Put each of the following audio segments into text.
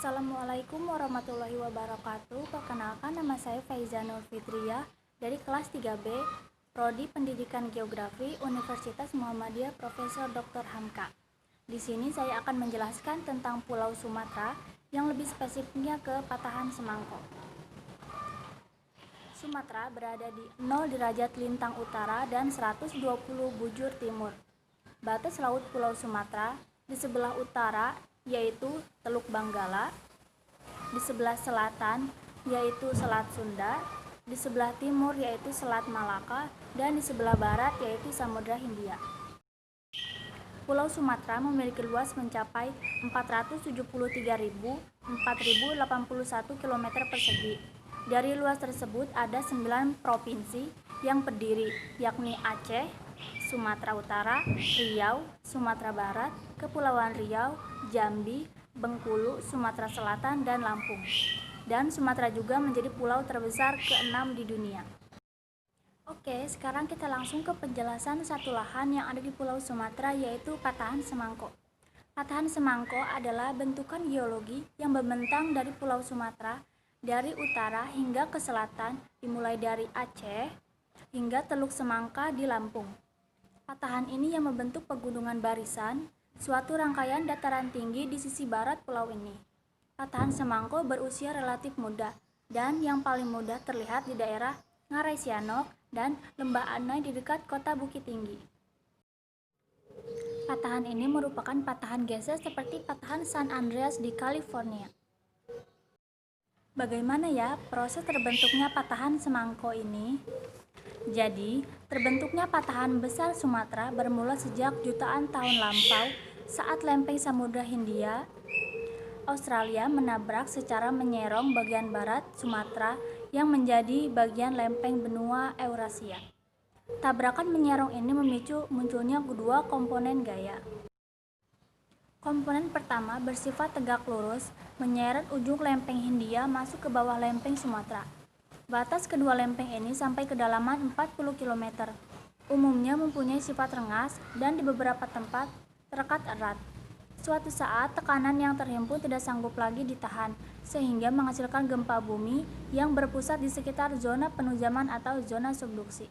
Assalamualaikum warahmatullahi wabarakatuh. Perkenalkan, nama saya Faiza Nur Fitriyah dari kelas 3B, Prodi Pendidikan Geografi, Universitas Muhammadiyah Profesor Dr. Hamka. Di sini saya akan menjelaskan tentang Pulau Sumatera, yang lebih spesifiknya ke Patahan Semangko. Sumatera berada di 0 derajat lintang utara dan 120 bujur timur. Batas laut Pulau Sumatera di sebelah utara yaitu Teluk Benggala, di sebelah selatan yaitu Selat Sunda, di sebelah timur yaitu Selat Malaka, dan di sebelah barat yaitu Samudra Hindia. Pulau Sumatera memiliki luas mencapai 473.481 km persegi. Dari luas tersebut ada 9 provinsi yang berdiri, yakni Aceh, Sumatera Utara, Riau, Sumatera Barat, Kepulauan Riau, Jambi, Bengkulu, Sumatera Selatan, dan Lampung. Dan Sumatera juga menjadi pulau terbesar ke-6 di dunia. Oke, sekarang kita langsung ke penjelasan satu lahan yang ada di Pulau Sumatera, yaitu Patahan Semangko. Patahan Semangko adalah bentukan geologi yang membentang dari Pulau Sumatera dari utara hingga ke selatan, dimulai dari Aceh hingga Teluk Semangka di Lampung. Patahan ini yang membentuk pegunungan barisan, suatu rangkaian dataran tinggi di sisi barat pulau ini. Patahan Semangko berusia relatif muda, dan yang paling muda terlihat di daerah Ngarai Sianok dan Lembah Anai di dekat kota Bukit Tinggi. Patahan ini merupakan patahan geser seperti patahan San Andreas di California. Bagaimana ya proses terbentuknya patahan Semangko ini? Jadi, terbentuknya patahan besar Sumatera bermula sejak jutaan tahun lampau saat lempeng Samudra Hindia, Australia menabrak secara menyerong bagian barat Sumatera yang menjadi bagian lempeng benua Eurasia. Tabrakan menyerong ini memicu munculnya kedua komponen gaya. Komponen pertama bersifat tegak lurus, menyeret ujung lempeng Hindia masuk ke bawah lempeng Sumatera. Batas kedua lempeng ini sampai kedalaman 40 km. Umumnya mempunyai sifat rengas dan di beberapa tempat terekat erat. Suatu saat tekanan yang terhimpun tidak sanggup lagi ditahan, sehingga menghasilkan gempa bumi yang berpusat di sekitar zona penunjaman atau zona subduksi.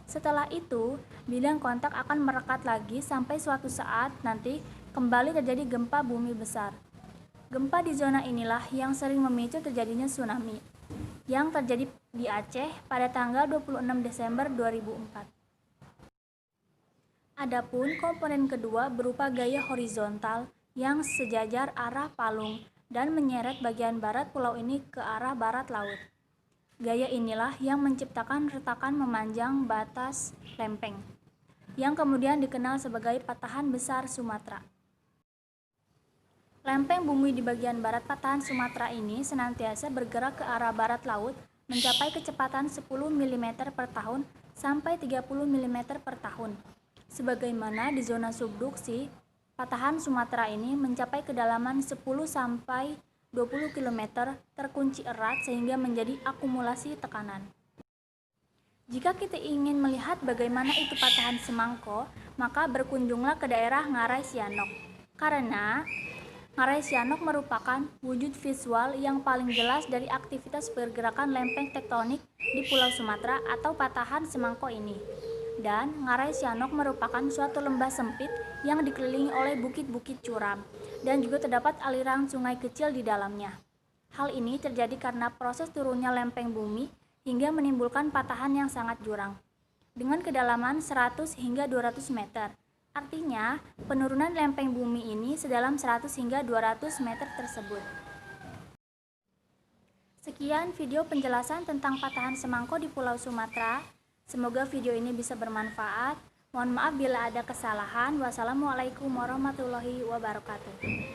Setelah itu, bidang kontak akan merekat lagi sampai suatu saat nanti kembali terjadi gempa bumi besar. Gempa di zona inilah yang sering memicu terjadinya tsunami yang terjadi di Aceh pada tanggal 26 Desember 2004. Adapun komponen kedua berupa gaya horizontal yang sejajar arah palung dan menyeret bagian barat pulau ini ke arah barat laut. Gaya inilah yang menciptakan retakan memanjang batas lempeng, yang kemudian dikenal sebagai Patahan Besar Sumatera. Lempeng bumi di bagian barat Patahan Sumatera ini senantiasa bergerak ke arah barat laut mencapai kecepatan 10 mm per tahun sampai 30 mm per tahun. Sebagaimana di zona subduksi, Patahan Sumatera ini mencapai kedalaman 10 sampai 20 km terkunci erat sehingga menjadi akumulasi tekanan. Jika kita ingin melihat bagaimana itu Patahan Semangko, maka berkunjunglah ke daerah Ngarai Sianok. Karena Ngarai Sianok merupakan wujud visual yang paling jelas dari aktivitas pergerakan lempeng tektonik di Pulau Sumatera atau Patahan Semangko ini. Dan Ngarai Sianok merupakan suatu lembah sempit yang dikelilingi oleh bukit-bukit curam dan juga terdapat aliran sungai kecil di dalamnya. Hal ini terjadi karena proses turunnya lempeng bumi hingga menimbulkan patahan yang sangat jurang dengan kedalaman 100 hingga 200 meter. Artinya, penurunan lempeng bumi ini sedalam 100 hingga 200 meter tersebut. Sekian video penjelasan tentang Patahan Semangko di Pulau Sumatera. Semoga video ini bisa bermanfaat. Mohon maaf bila ada kesalahan. Wassalamualaikum warahmatullahi wabarakatuh.